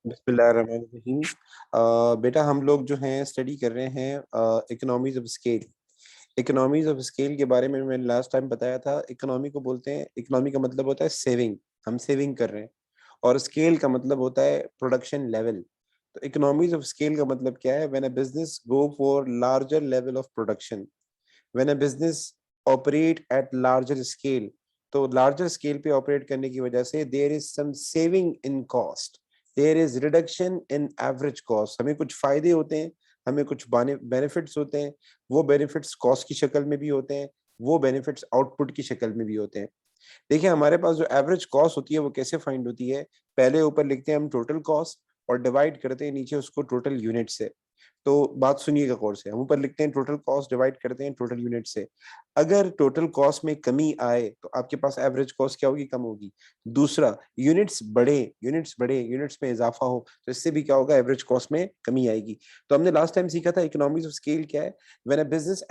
बिस्मिल्लाहिर्रहमानिर्रहीम। बेटा हम लोग जो हैं स्टडी कर रहे हैं economies of scale. Economies of scale के बारे में मैंने लास्ट टाइम बताया था। इकोनॉमी को बोलते हैं, इकोनॉमी का मतलब होता है सेविंग, हम सेविंग कर रहे हैं। और स्केल का मतलब होता है प्रोडक्शन लेवल। तो इकोनॉमीज ऑफ स्केल का मतलब क्या है? When a business go for larger level of production, when a business operate at larger scale, तो लार्जर स्केल पे ऑपरेट करने की वजह से there is some saving in cost, there is reduction in average cost. हमें कुछ फायदे होते हैं, हमें कुछ बेनिफिट्स होते हैं। वो बेनिफिट्स कॉस्ट की शक्ल में भी होते हैं, वो बेनिफिट्स आउटपुट की शक्ल में भी होते हैं। देखिए हमारे पास जो एवरेज कॉस्ट होती है वो कैसे फाइंड होती है? पहले ऊपर लिखते हैं हम टोटल कॉस्ट और डिवाइड करते हैं नीचे उसको टोटल यूनिट से। तो बात सुनिएगा गौर से, हम ऊपर लिखते हैं टोटल कॉस्ट, डिवाइड करते हैं टोटल यूनिट से। अगर टोटल कॉस्ट में कमी आए तो आपके पास एवरेज कॉस्ट क्या होगी? कम होगी। दूसरा, यूनिट्स बढ़े, यूनिट्स में इजाफा हो तो इससे भी क्या होगा? एवरेज कॉस्ट में कमी आएगी। तो हमने लास्ट टाइम सीखा था इकोनॉमीज ऑफ स्केल क्या है। When a business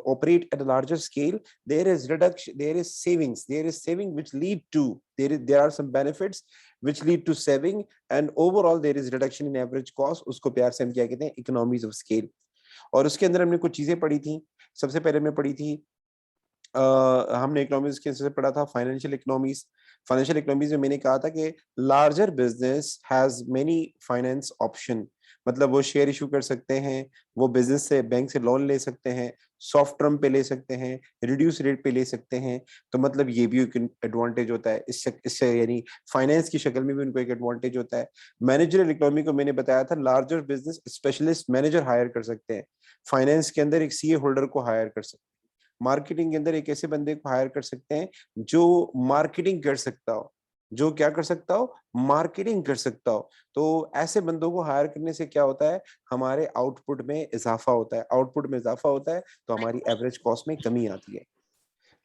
operate at a larger scale, there is reduction, there is saving which lead to, there are some benefits which lead to saving, and overall there is reduction in average cost। उसको प्यार से हम क्या कहते हैं? Economies of scale. और उसके अंदर हमने कुछ चीजें पढ़ी थी। सबसे पहले हमने पढ़ी थी, हमने इकोनॉमिक्स के से पढ़ा था फाइनेंशियल इकोनॉमीज। फाइनेंशियल इकोनॉमीज में मैंने कहा था कि larger business has many finance option, मतलब वो शेयर इशू कर सकते हैं, वो बिजनेस से बैंक से लोन ले सकते हैं, सॉफ्ट टर्म पे ले सकते हैं, रिड्यूस रेट पे ले सकते हैं। तो मतलब ये भी एक एडवांटेज होता है इससे यानी फाइनेंस की शक्ल में भी उनको एक एडवांटेज होता है। मैनेजरियल इकोनॉमी को मैंने बताया था, larger business specialist manager hire कर सकते हैं। फाइनेंस के अंदर एक सीए होल्डर को हायर कर सकते हैं। मार्केटिंग के अंदर एक ऐसे बंदे को हायर कर सकते हैं जो मार्केटिंग कर सकता हो, जो क्या कर सकता हो? मार्केटिंग कर सकता हो। तो ऐसे बंदों को हायर करने से क्या होता है? हमारे आउटपुट में इजाफा होता है। आउटपुट में इजाफा होता है तो हमारी एवरेज कॉस्ट में कमी आती है।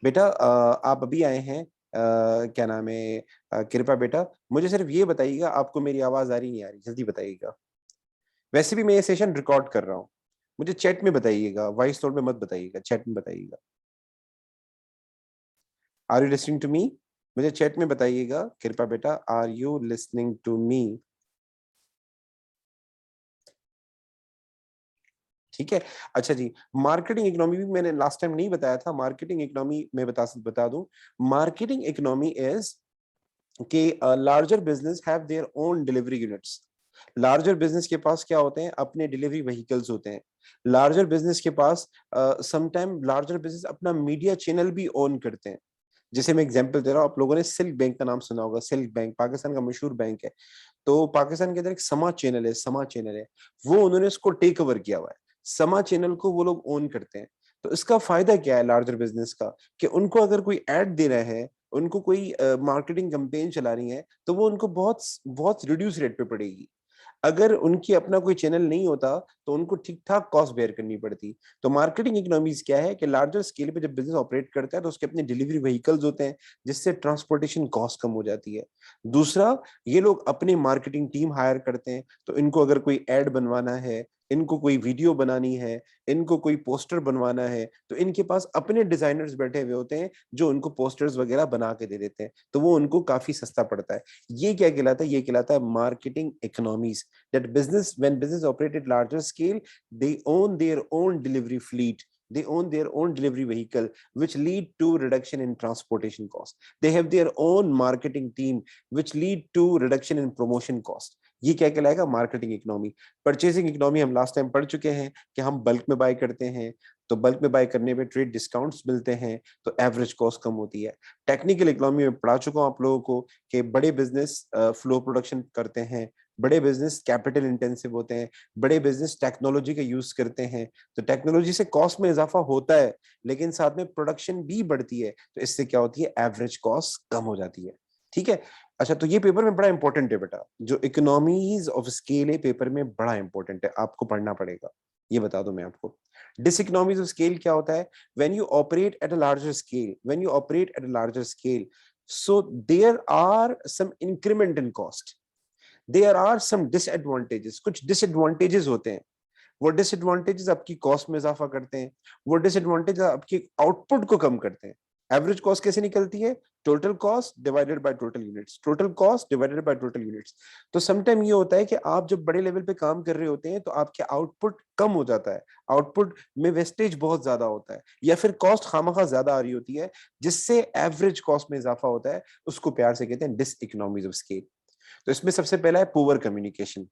बेटा आप अभी आए हैं, क्या नाम है, कृपा बेटा मुझे सिर्फ ये बताइएगा, आपको मेरी आवाज आ रही नहीं आ रही? जल्दी बताइएगा। वैसे भी मैं ये सेशन रिकॉर्ड कर रहा हूँ। मुझे चैट में बताइएगा, वॉइस नोट में मत बताइएगा, चैट में बताइएगा। Are you listening to me? मुझे चैट में बताइएगा कृपा बेटा, are you listening to me? ठीक है। अच्छा जी, मार्केटिंग इकोनॉमी भी मैंने लास्ट टाइम नहीं बताया था। मार्केटिंग इकोनॉमी में बता दूं। मार्केटिंग इकोनॉमी इज कि larger business have their on delivery units. Larger business के पास क्या होते हैं? अपने डिलीवरी व्हीकल्स होते हैं। लार्जर बिजनेस के पास समटाइम लार्जर बिजनेस अपना मीडिया चैनल भी ओन करते हैं। जैसे मैं एग्जांपल दे रहा हूँ, आप लोगों ने सिल्क बैंक का नाम सुना होगा। सिल्क बैंक पाकिस्तान का मशहूर बैंक है। तो पाकिस्तान के अंदर एक समा चैनल है, वो उन्होंने उसको टेक ओवर किया हुआ है। समा चैनल को वो लोग ओन करते हैं। तो इसका फायदा क्या है लार्जर बिजनेस का? कि उनको अगर कोई ऐड दे रहा है, उनको कोई मार्केटिंग कैंपेन चला रही है, तो वो उनको बहुत बहुत रिड्यूस रेट पे पड़ेगी। अगर उनकी अपना कोई चैनल नहीं होता तो उनको ठीक ठाक कॉस्ट बेयर करनी पड़ती। तो मार्केटिंग इकोनॉमीज क्या है कि लार्जर स्केल पे जब बिजनेस ऑपरेट करता है तो उसके अपने डिलीवरी व्हीकल्स होते हैं, जिससे ट्रांसपोर्टेशन कॉस्ट कम हो जाती है। दूसरा, ये लोग अपनी मार्केटिंग टीम हायर करते हैं। तो इनको अगर कोई एड बनवाना है, इनको कोई वीडियो बनानी है, इनको कोई पोस्टर बनवाना है, तो इनके पास अपने डिजाइनर्स बैठे हुए होते हैं जो उनको पोस्टर्स वगैरह बना के दे देते हैं। तो वो उनको काफी सस्ता पड़ता है। ये क्या कहलाता है? ये कहलाता है marketing economies. that business when business operate at larger scale, they own their own delivery fleet, they own their own delivery vehicle, which lead to reduction in transportation cost. They have their own marketing team, which lead to reduction in promotion cost. ये क्या कहलाएगा? Marketing economy. Purchasing economy हम last time पढ़ चुके हैं कि हम bulk में बाय करते हैं, तो बल्क में बाय करने पे ट्रेड डिस्काउंट्स मिलते हैं, तो एवरेज कॉस्ट कम होती है। टेक्निकल इकोनॉमी में पढ़ा चुका हूं आप लोगों को कि बड़े बिजनेस फ्लो प्रोडक्शन करते हैं, बड़े बिजनेस कैपिटल इंटेंसिव होते हैं, बड़े बिजनेस टेक्नोलॉजी का यूज करते हैं। तो टेक्नोलॉजी से कॉस्ट में इजाफा होता है, लेकिन साथ में प्रोडक्शन भी बढ़ती है, तो इससे क्या होती है? एवरेज कॉस्ट कम हो जाती है। ठीक है। अच्छा, तो ये पेपर में बड़ा इंपॉर्टेंट है बेटा, जो इकोनॉमीज ऑफ स्केल है पेपर में बड़ा इंपॉर्टेंट है, आपको पढ़ना पड़ेगा। ये बता दूं मैं आपको, डिसइकोनॉमीज ऑफ स्केल क्या होता है? When you operate at a larger scale, when you operate at a larger scale, so there are some increment in cost, there are some disadvantages, कुछ डिसएडवांटेजेस होते हैं। वो डिसएडवांटेजेस आपकी कॉस्ट में इजाफा करते हैं, वो डिसएडवांटेज आपकी आउटपुट को कम करते हैं। एवरेज कॉस्ट कैसे निकलती है? Total cost divided by total units, total cost divided by total units. तो समटाइम ये होता है कि आप जब बड़े लेवल पे काम कर रहे होते हैं तो आपके आउटपुट कम हो जाता है, आउटपुट में वेस्टेज बहुत ज्यादा होता है, या फिर कॉस्ट खामखा ज्यादा आ रही होती है, जिससे एवरेज कॉस्ट में इजाफा होता है। उसको प्यार से कहते हैं डिस इकोनॉमीज ऑफ स्केल। तो इसमें सबसे पहला है poor communication.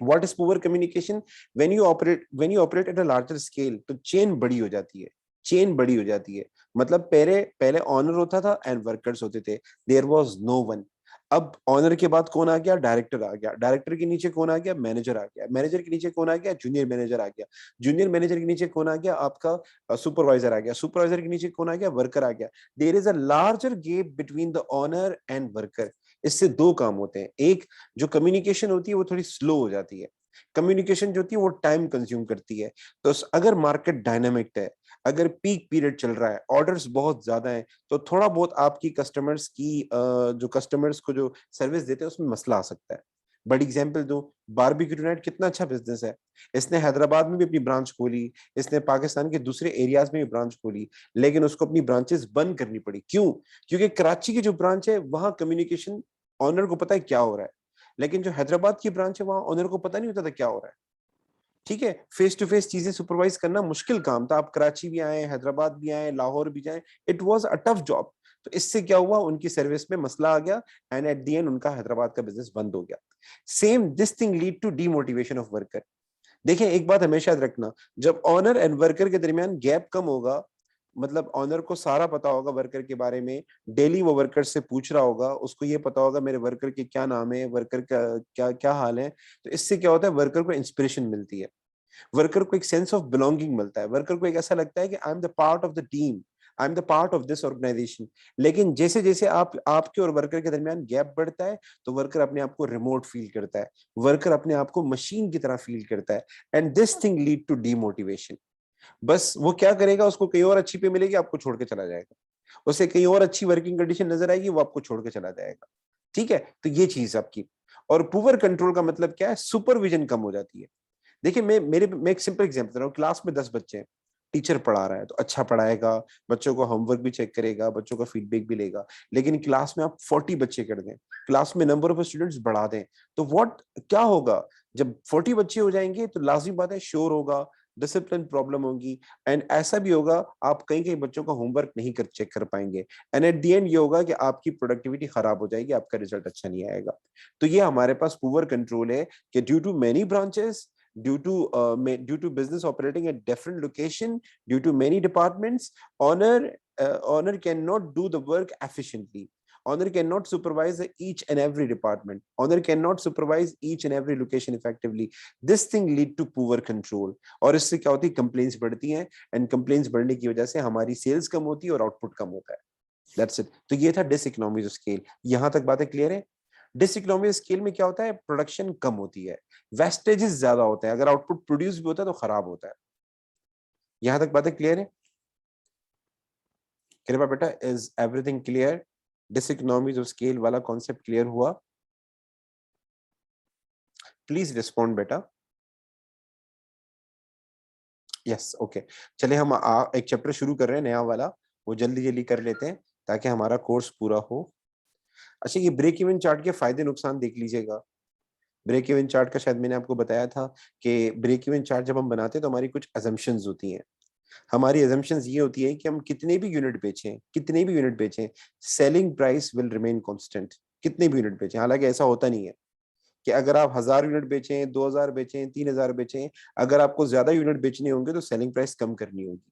What is poor communication? When you operate at a larger scale, तो चेन बड़ी हो जाती है, चेन बड़ी हो जाती है। मतलब पहले पहले ऑनर होता था एंड वर्कर्स होते थे, देयर वाज नो वन। अब ऑनर के बाद कौन आ गया? डायरेक्टर आ गया। डायरेक्टर के नीचे कौन आ गया? मैनेजर आ गया। मैनेजर के नीचे कौन आ गया? जूनियर मैनेजर आ गया। जूनियर मैनेजर के नीचे कौन आ गया? आपका सुपरवाइजर आ गया। सुपरवाइजर के नीचे कौन आ गया? वर्कर आ गया। There is a larger gap between the owner and worker. इससे दो काम होते हैं। एक, जो कम्युनिकेशन होती है वो थोड़ी स्लो हो जाती है। कम्युनिकेशन जो होती है वो टाइम कंज्यूम करती है। तो अगर मार्केट डायनामिक है, अगर पीक पीरियड चल रहा है, ऑर्डर्स बहुत ज्यादा है, तो थोड़ा बहुत आपकी कस्टमर्स की जो कस्टमर्स को जो सर्विस देते हैं उसमें मसला आ सकता है। बड़ी एग्जांपल दो, बारबेक्यू नाइट कितना अच्छा बिजनेस है, इसने हैदराबाद में भी अपनी ब्रांच खोली, इसने पाकिस्तान के दूसरे एरियाज में भी ब्रांच खोली, लेकिन उसको अपनी ब्रांचेस बंद करनी पड़ी। क्यों? क्योंकि कराची की जो ब्रांच है वहां कम्युनिकेशन, ऑनर को पता है क्या हो रहा है, लेकिन जो हैदराबाद की ब्रांच है वहां ऑनर को पता नहीं होता था क्या हो रहा है। ठीक है, फेस टू फेस चीजें सुपरवाइज करना मुश्किल काम था। आप कराची भी आए, हैदराबाद भी आए, लाहौर भी जाए, it was a tough job. तो इससे क्या हुआ, उनकी सर्विस में मसला आ गया, एंड एट द एंड उनका हैदराबाद का बिजनेस बंद हो गया। Same this thing lead to demotivation of worker. देखिए एक बात हमेशा याद रखना, जब ऑनर एंड वर्कर के दरमियान गैप कम होगा, मतलब ऑनर को सारा पता होगा वर्कर के बारे में, डेली वो वर्कर से पूछ रहा होगा, उसको ये पता होगा मेरे वर्कर के क्या नाम है, वर्कर का क्या क्या हाल है, तो इससे क्या होता है, वर्कर को इंस्पिरेशन मिलती है, वर्कर को एक सेंस ऑफ बिलोंगिंग मिलता है, वर्कर को एक ऐसा लगता है कि I am the part of the team, I am the part of this organisation. लेकिन जैसे जैसे आप आपके और वर्कर के दरमियान गैप बढ़ता है, तो वर्कर अपने आप को रिमोट फील करता है, वर्कर अपने आप को मशीन की तरह फील करता है, and this thing lead to demotivation. बस वो क्या करेगा, उसको कहीं और अच्छी पे मिलेगी, आपको छोड़ के चला जाएगा, उसे कहीं और अच्छी वर्किंग कंडीशन नजर आएगी, वो आपको छोड़ के चला जाएगा। ठीक है, तो ये चीज आपकी। और पुअर कंट्रोल का मतलब क्या है? सुपरविजन कम हो जाती है। देखिए मैं एक सिंपल एग्जांपल दे रहा हूँ। क्लास में 10 बच्चे हैं, टीचर पढ़ा रहा है तो अच्छा पढ़ाएगा, बच्चों को होमवर्क भी चेक करेगा, बच्चों का फीडबैक भी लेगा। लेकिन क्लास में आप 40 बच्चे कर दें, क्लास में नंबर ऑफ स्टूडेंट्स बढ़ा दें, तो व्हाट क्या होगा? जब 40 बच्चे हो जाएंगे तो लाजमी बात है शोर होगा, डिसिप्लिन प्रॉब्लम होगी, एंड ऐसा भी होगा आप कई कई बच्चों का होमवर्क नहीं कर चेक कर पाएंगे, एंड एट द एंड ये होगा कि आपकी प्रोडक्टिविटी खराब हो जाएगी, आपका रिजल्ट अच्छा नहीं आएगा। तो ये हमारे पास पुअर कंट्रोल है कि due to many branches, due to business operating at different location, due to many departments, owner cannot do the work efficiently. Owner cannot supervise each and every department. Owner cannot supervise each and every location effectively. This thing lead to poor control. और इससे क्या होती है? Complaints बढ़ती हैं, and complaints बढ़ने की वजह से हमारी सेल्स कम होती है और आउटपुट कम होता है। That's it. तो ये था डिस इकोनॉमीज ऑफ स्केल। यहां तक बातें क्लियर है? डिसइकोनॉमी स्केल में क्या होता है? प्रोडक्शन कम होती है, वेस्टेजेस ज्यादा होते हैं, अगर आउटपुट प्रोड्यूस भी होता है तो खराब होता है। यहां तक बातें क्लियर है? कृपा बेटा, is everything clear? Diseconomies of scale वाला कॉन्सेप्ट क्लियर हुआ? प्लीज रिस्पॉन्ड बेटा। Yes, okay. चले हम एक चैप्टर शुरू कर रहे हैं नया वाला, वो जल्दी जल्दी कर लेते हैं ताकि हमारा कोर्स पूरा हो। अच्छा, ये ब्रेक इवन चार्ट के फायदे नुकसान देख लीजिएगा। ब्रेक इवन चार्ट का शायद मैंने आपको बताया था कि ब्रेक इवन चार्ट जब हम बनाते हैं तो हमारी कुछ अजम्पशंस होती हैं। हमारी अजम्पशंस ये होती है कि हम कितने भी यूनिट बेचें, कितने भी यूनिट बेचें, selling price will remain constant. कितने भी यूनिट बेचें, हालांकि ऐसा होता नहीं है कि अगर आप 1000 यूनिट बेचें, 2000 बेचें, 3000 बेचें, अगर आपको ज्यादा यूनिट बेचने होंगे तो सेलिंग प्राइस कम करनी होगी।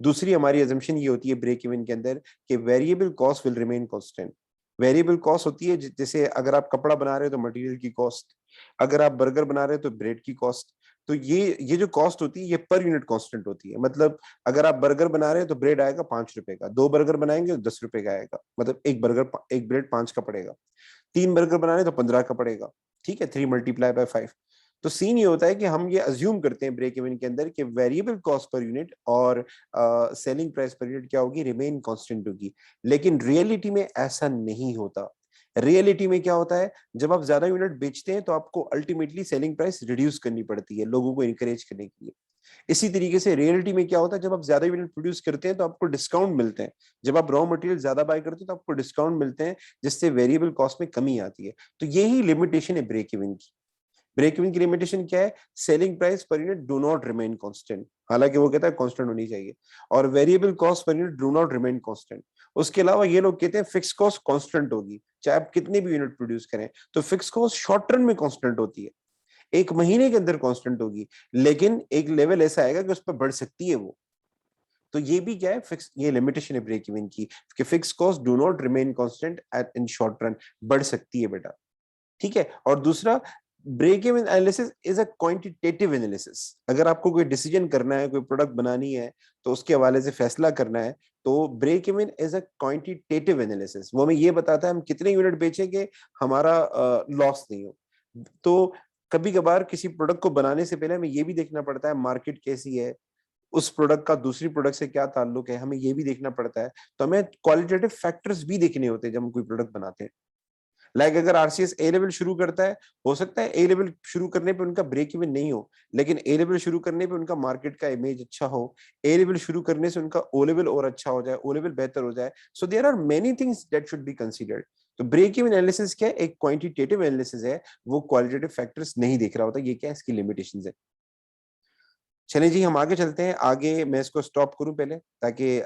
दूसरी हमारी अजम्पशन ये होती है ब्रेक इवन के अंदर कि variable cost will remain constant. Variable cost होती है जैसे अगर आप कपड़ा बना रहे हो तो मटेरियल की कॉस्ट, अगर आप बर्गर बना रहे हो तो ब्रेड की कॉस्ट। तो ये जो कॉस्ट होती है ये पर यूनिट कांस्टेंट होती है। मतलब अगर आप बर्गर बना रहे हो तो ब्रेड आएगा 5 रुपए का, 2 बर्गर बनाएंगे तो 10 रुपए का आएगा, मतलब एक ब्रेड 5 का पड़ेगा। 3 बर्गर बनाने तो 15 का पड़ेगा। ठीक है, 3 × 5। तो सीन ये होता है कि हम ये अज्यूम करते हैं ब्रेक इवन के अंदर कि वेरिएबल कॉस्ट पर यूनिट और सेलिंग प्राइस पर यूनिट क्या होगी? रिमेन कांस्टेंट होगी। लेकिन रियलिटी में ऐसा नहीं होता। रियलिटी में क्या होता है? जब आप ज्यादा यूनिट बेचते हैं तो आपको अल्टीमेटली सेलिंग प्राइस रिड्यूस करनी पड़ती है लोगों को इनकरेज करने के लिए। इसी तरीके से रियलिटी में क्या होता है, जब आप ज्यादा यूनिट प्रोड्यूस करते हैं तो आपको डिस्काउंट मिलते हैं, जब आप रॉ मटेरियल ज्यादा बाय करते हैं तो आपको डिस्काउंट मिलते हैं, जिससे वेरिएबल कॉस्ट में कमी आती है। तो यही लिमिटेशन है ब्रेक इवन की। ब्रेक इवन की लिमिटेशन क्या है, selling price per unit do not remain constant, हालांकि वो कहता है कांस्टेंट होनी चाहिए, और variable cost per unit do not remain constant. उसके अलावा ये लोग कहते हैं फिक्स कॉस्ट कांस्टेंट होगी, चाहे आप कितने भी यूनिट प्रोड्यूस करें, तो फिक्स कॉस्ट शॉर्ट टर्म में कांस्टेंट होती है, एक महीने के अंदर कांस्टेंट होगी, लेकिन एक लेवल ऐसा आएगा कि उस पर बढ़ सकती है वो। तो ये भी क्या है, फिक्स, ये लिमिटेशन है ब्रेक इवन की, कि fix cost do not remain constant at in short run, बढ़ सकती है बेटा। ठीक है। और दूसरा, break even analysis is a quantitative analysis. अगर आपको कोई डिसीजन करना है, कोई प्रोडक्ट बनानी है, तो उसके हवाले से फैसला करना है, तो break even is a quantitative analysis. वो हमें ये बताता है हम कितने यूनिट बेचेंगे, हमारा लॉस नहीं हो। तो कभी कभार किसी प्रोडक्ट को बनाने से पहले हमें ये भी देखना पड़ता है मार्केट कैसी है, उस प्रोडक्ट का दूसरी प्रोडक्ट से क्या ताल्लुक है, हमें ये भी देखना पड़ता है। तो हमें क्वालिटेटिव फैक्टर्स भी देखने होते हैं जब हम कोई प्रोडक्ट बनाते हैं। लाइक अगर आरसीएस ए लेवल शुरू करता है, हो सकता है ए लेवल शुरू करने पे उनका ब्रेक इवन नहीं हो, लेकिन ए लेवल शुरू करने पे उनका मार्केट का इमेज अच्छा हो, ए लेवल शुरू करने से उनका ओ लेवल और अच्छा हो जाए, ओ लेवल बेहतर हो जाए। So there are many things that should be considered. तो ब्रेक इवन एनालिसिस क्या है, एक क्वांटिटेटिव एनालिसिस है, वो क्वालिटेटिव फैक्टर्स नहीं देख रहा होता। ये क्या है, इसकी लिमिटेशंस है। चलिए जी, हम आगे चलते हैं। आगे मैं इसको स्टॉप करूं पहले, ताकि